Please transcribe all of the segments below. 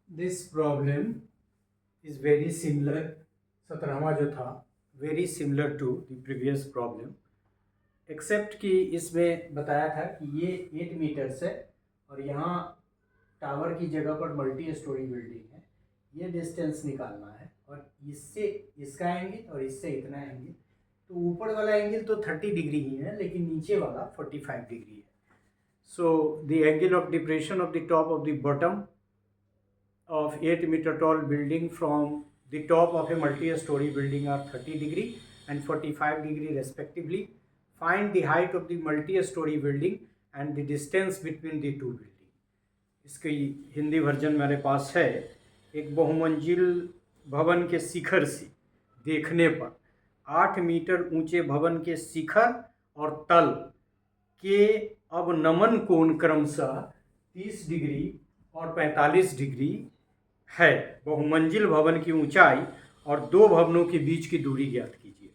This problem is very similar, 17वां जो था very similar to the previous problem, except कि इसमें बताया था कि ये 8 मीटर्स है और यहाँ टावर की जगह पर मल्टी स्टोरी बिल्डिंग है। ये डिस्टेंस निकालना है और इससे इसका एंगल और इससे इतना एंगल, तो ऊपर वाला एंगल तो 30 डिग्री ही है लेकिन नीचे वाला 45 डिग्री है। So the angle of depression of the top of the bottom of 8 meter tall building from the top of a multi-story building are 30 degree and 45 degree respectively. Find the height of the multi-story building and the distance between the two building. इसकी Hindi version मेरे पास है। एक बहुमंजिल भवन के शिखर से देखने पर 8 metre ऊंचे भवन के शिखर और तल के अब नमन कोण क्रमशः 30 डिग्री और 45 डिग्री है। बहुमंजिल भवन की ऊंचाई और दो भवनों के बीच की दूरी ज्ञात कीजिए।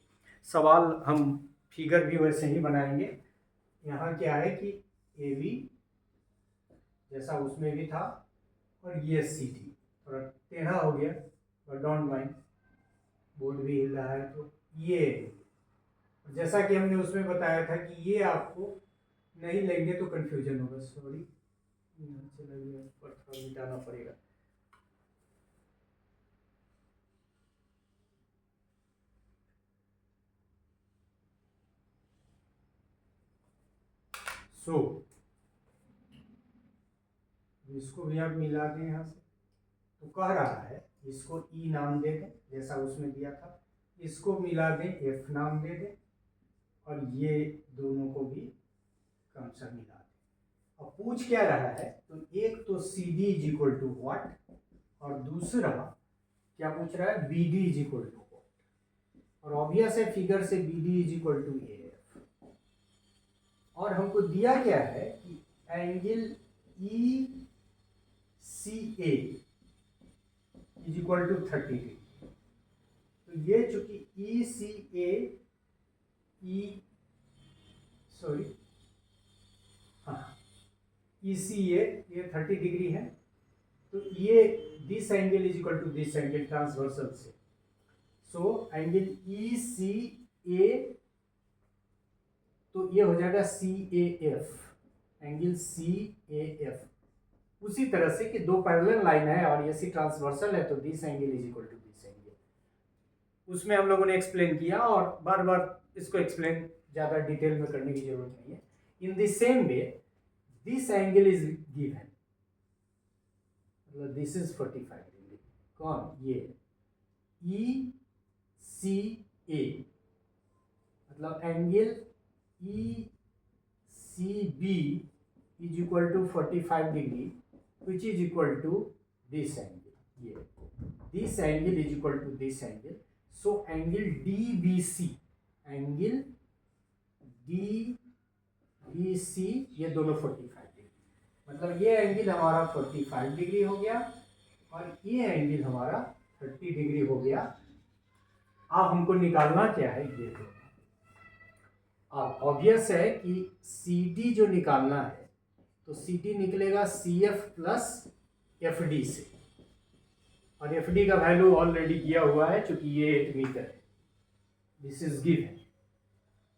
सवाल हम फिगर भी वैसे ही बनाएंगे। यहाँ क्या है कि ए बी जैसा उसमें भी था और ये सी डी थोड़ा टेढ़ा हो गया, बट डोंट माइंड, बोर्ड भी हिल रहा है। तो ये जैसा कि हमने उसमें बताया था कि ये आपको नहीं लेंगे तो कंफ्यूजन होगा। सॉरी, चला गया, पर थोड़ा मिटाना पड़ेगा। सो इसको भी आप मिला दें यहाँ से, तो कह रहा है इसको ई नाम दे दें जैसा उसमें दिया था, इसको मिला दें एफ नाम दे दें और ये दोनों को भी क्रमशः मिला दें। अब पूछ क्या रहा है, तो एक तो C D is equal to what और दूसरा क्या पूछ रहा है, B D is equal to what. और ऑब्वियस है फिगर से B D is equal to A F. और हमको दिया गया है कि angle E C A is equal to 30 degree. तो ये चूंकि ई सी ए ई सी ए ये 30 डिग्री है, तो ये this angle is equal to this angle transversal से। सो एंगल ई सी ए, तो ये हो जाएगा C A F, angle C A F. उसी तरह से कि दो पैरेलल लाइन है और ये सी ट्रांसवर्सल है, तो this angle is equal to this angle. उसमें हम लोगों ने एक्सप्लेन किया और बार बार इसको एक्सप्लेन ज़्यादा डिटेल में करने की जरूरत नहीं है। In the same way this angle is given, मतलब दिस इज 45 डिग्री। कौन, ये ई सी ए, मतलब angle E C B is equal to 45 degree which is equal to this angle. ये this angle is equal to this angle. So angle DBC, angle DBC ये दोनों 45 degree, मतलब ये angle हमारा 45 degree हो गया और ये एंगल हमारा 30 डिग्री हो गया। अब हमको निकालना क्या है, ये दोनों। अब ऑब्वियस है कि CD जो निकालना है, तो सी डी निकलेगा C F plus F D से, और एफ डी का वैल्यू ऑलरेडी दिया हुआ है चूंकि ये 8 मीटर है, दिस इज गिवन।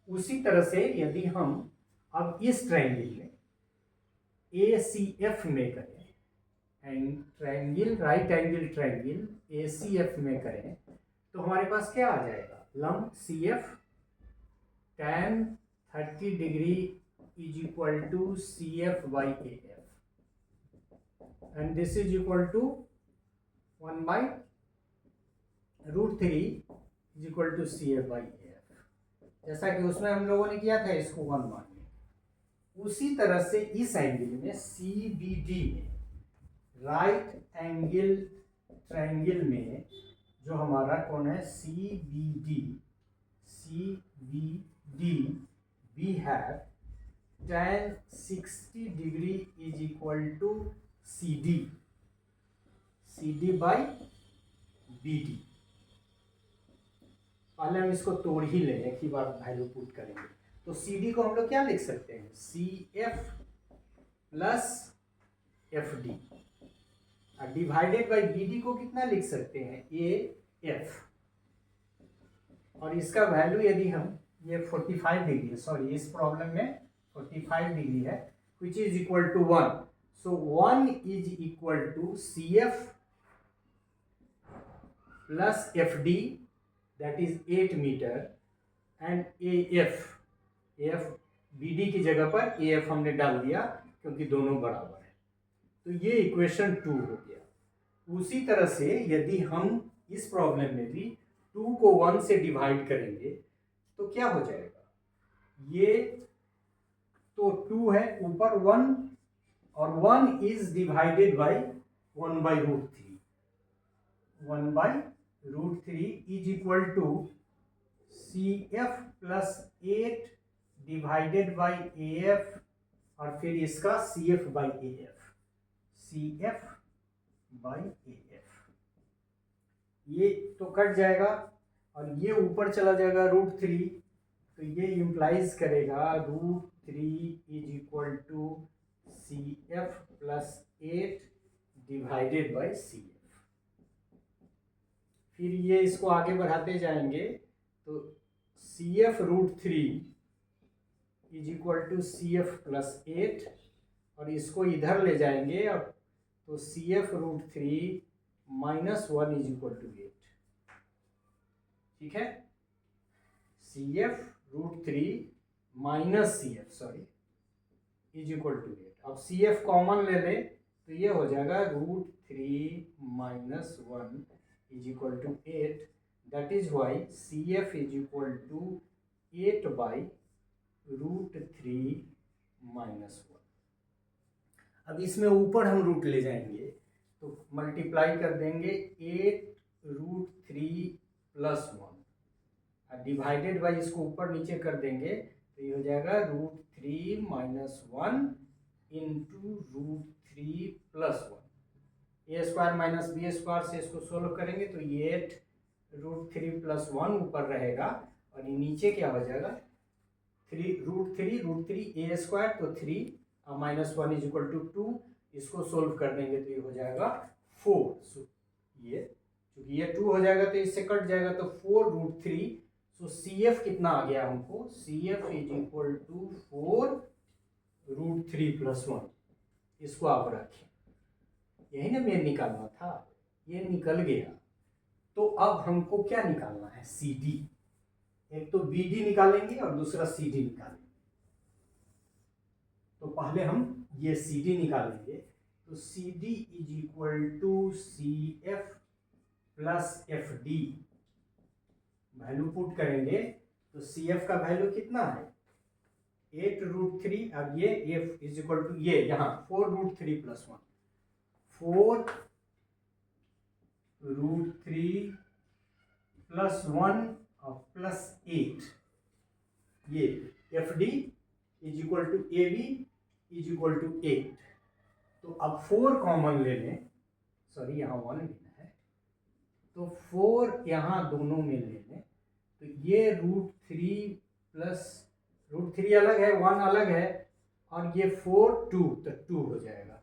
उसी तरह से यदि हम अब इस ट्रायंगल में ए सी एफ में करें, triangle right angle triangle A C F में करें, तो हमारे पास क्या आ जाएगा, लंब सी एफ tan 30 डिग्री is equal to CF by AF, and this is equal to 1 by √3 is equal to CF by AF। जैसा कि उसमें हम लोगों ने किया था, इसको 1 मान लें। उसी तरह से इस एंगल में CBD में, राइट एंगल ट्रायंगल में जो हमारा कौन है, CBD we have tan 60 degree is equal to CD by BD। पहले हम इसको तोड़ ही लें, एक ही बार वैल्यू पुट करेंगे। तो CD को हम लोग क्या लिख सकते हैं, CF plus FD। Divided by B D को कितना लिख सकते हैं, ए एफ, और इसका वैल्यू यदि हम, ये 45 डिग्री है, सॉरी इस प्रॉब्लम में 45 डिग्री है, which is equal to 1, so 1 is equal to C F plus F D, that is 8 metre, and A F B D की जगह पर ए एफ हमने डाल दिया क्योंकि दोनों बराबर है। तो ये इक्वेशन 2 हो गया। उसी तरह से यदि हम इस प्रॉब्लम में भी 2 को 1 से डिवाइड करेंगे तो क्या हो जाएगा, ये तो 2 है, ऊपर 1, और 1 is divided by 1/√3, 1/√3 is equal to C F plus 8 divided by A F, और फिर इसका C F by A F, C F by A F, ये तो कट जाएगा और ये ऊपर चला जाएगा √3, तो ये इम्प्लाइज करेगा √3 is equal to C F plus 8 divided by C F. फिर ये इसको आगे बढ़ाते जाएंगे तो C F √3 is equal to C F plus 8, और इसको इधर ले जाएंगे अब, तो C F √3 minus 1 is equal to 8, ठीक है, C F √3 minus C F, sorry, is equal to 8। अब सी एफ कॉमन ले लें तो ये हो जाएगा √3 minus 1 is equal to 8, that is why C F is equal to 8 by √3 minus 1। अब इसमें ऊपर हम रूट ले जाएंगे तो मल्टीप्लाई कर देंगे 8√3 प्लस 1, डिवाइडेड बाई इसको ऊपर नीचे कर देंगे तो ये हो जाएगा √3 माइनस 1 इंटू √3 प्लस 1, ए स्क्वायर माइनस बी स्क्वायर से इसको सोल्व करेंगे तो ये 8√3 प्लस 1 ऊपर रहेगा, और ये नीचे क्या हो जाएगा, √3 ए स्क्वायर, तो 3 माइनस 1 इज इक्वल टू 2, इसको सोल्व कर देंगे तो ये हो जाएगा 4, ये क्योंकि ये 2 हो जाएगा तो इससे कट जाएगा, तो 4√3, सो सी एफ कितना आ गया हमको, C F is equal to 4√3 plus 1, इसको आप रखें, यही ना मेन निकालना था, ये निकल गया। तो अब हमको क्या निकालना है, सी डी, एक तो बी डी निकालेंगे और दूसरा सी डी निकालेंगे। तो पहले हम ये सी डी निकालेंगे, तो C D is equal to C F plus F D, value put करेंगे तो सी एफ का वैल्यू कितना है 8√3, अब ये एफ इज इक्वल टू ये यहाँ 4√3 प्लस 1, 4√3 प्लस 1 और प्लस 8, ये F D is equal to A B is equal to 8। तो अब 4 कॉमन ले लें, सॉरी यहाँ 1 लेना है, तो 4 यहाँ दोनों में ले लें, तो ये √3 प्लस √3 अलग है, 1 अलग है, और ये 4 2, तो 2 हो जाएगा।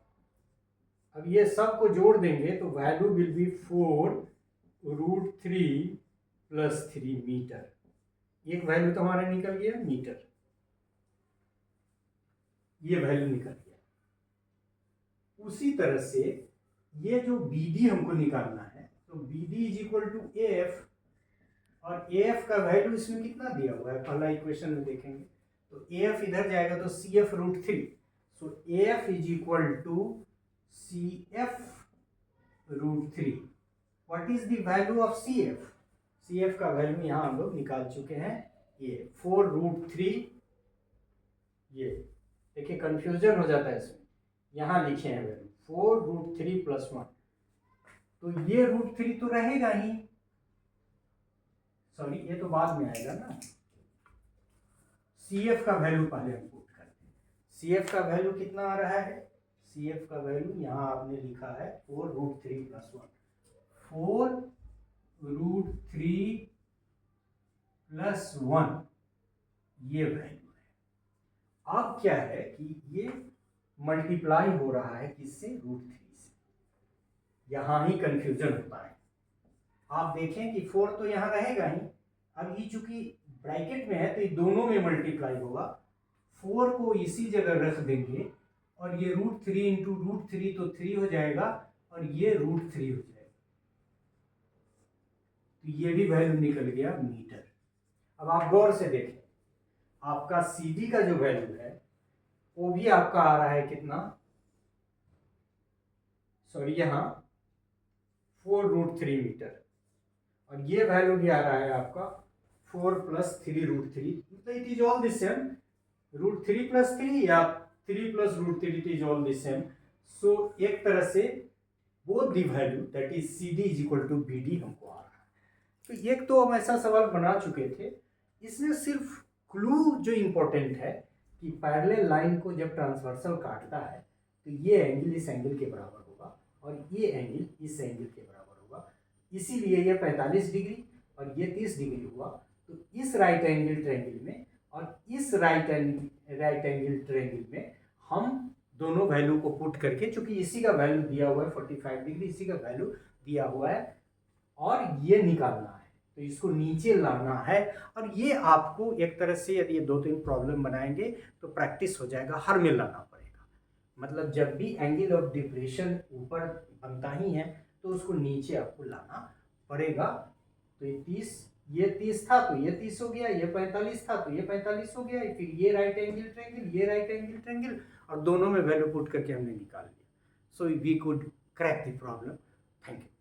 अब ये सब को जोड़ देंगे तो value will be 4√3 plus 3 metre, एक वैल्यू तो हमारा निकल गया मीटर, ये वैल्यू निकल गया। उसी तरह से ये जो बी डी हमको निकालना है, तो B D is equal to A F, और ए एफ का वैल्यू इसमें कितना दिया हुआ है, पहला इक्वेशन में देखेंगे तो ए एफ इधर जाएगा तो C F √3, so A F is equal to C F √3। What is the value of C F, C F का वैल्यू यहाँ हम लोग निकाल चुके हैं, ये 4√3, ये देखिए कंफ्यूजन हो जाता है इसमें, यहाँ लिखे हैं वैल्यू 4√3 प्लस 1, तो ये √3 तो रहेगा ही, सॉरी ये तो बाद में आएगा ना, सी एफ का वैल्यू पहले हम पुट करते हैं। सी एफ का वैल्यू कितना आ रहा है, सी एफ का वैल्यू यहाँ आपने लिखा है 4√3 प्लस 1, 4√3 प्लस 1, ये वैल्यू है। अब क्या है कि ये मल्टीप्लाई हो रहा है किससे, √3 से, यहाँ ही कंफ्यूजन होता है। आप देखें कि 4 तो यहाँ रहेगा ही, अब ये चूंकि ब्रैकेट में है तो ये दोनों में मल्टीप्लाई होगा, 4 को इसी जगह रख देंगे और ये √3 इंटू √3 तो 3 हो जाएगा और ये √3 हो जाएगा, तो ये भी वैल्यू निकल गया मीटर। अब आप गौर से देखें, आपका CD का जो वैल्यू है वो भी आपका आ रहा है कितना, सॉरी यहाँ 4√3 मीटर, और ये वैल्यू भी आ रहा है आपका 4 + 3√3, मतलब it is all the same, √3 + 3 या 3 + √3, it is all the same. So एक तरह से both the value that is CD = BD हमको आ रहा है। तो एक तो हम ऐसा सवाल बना चुके थे, इसमें सिर्फ क्लू जो इम्पोर्टेंट है कि पैरेलल लाइन को जब ट्रांसवर्सल काटता है तो ये एंगल इस एंगल के बराबर होगा और ये एंगल इस एंगल के बराबर होगा, इसीलिए ये 45 डिग्री और ये 30 डिग्री हुआ। तो इस राइट एंगल ट्रायंगल में और इस राइट एंगल ट्रायंगल में हम दोनों वैल्यू को पुट करके, चूंकि इसी का वैल्यू दिया हुआ है 45 डिग्री, इसी का वैल्यू दिया हुआ है और ये निकालना है, तो इसको नीचे लाना है। और ये आपको एक तरह से यदि ये 2-3 प्रॉब्लम बनाएंगे तो प्रैक्टिस हो जाएगा, हर में लाना पड़ेगा। मतलब जब भी एंगल ऑफ डिप्रेशन ऊपर बनता ही है तो उसको नीचे आपको लाना पड़ेगा। तो ये 30 था तो ये 30 हो गया, ये 45 था तो ये 45 हो गया, फिर ये राइट एंगल ट्रायंगल, ये राइट एंगल ट्रायंगल, और दोनों में वैल्यू पुट करके हमने निकाल लिया। So we could crack the problem. Thank you.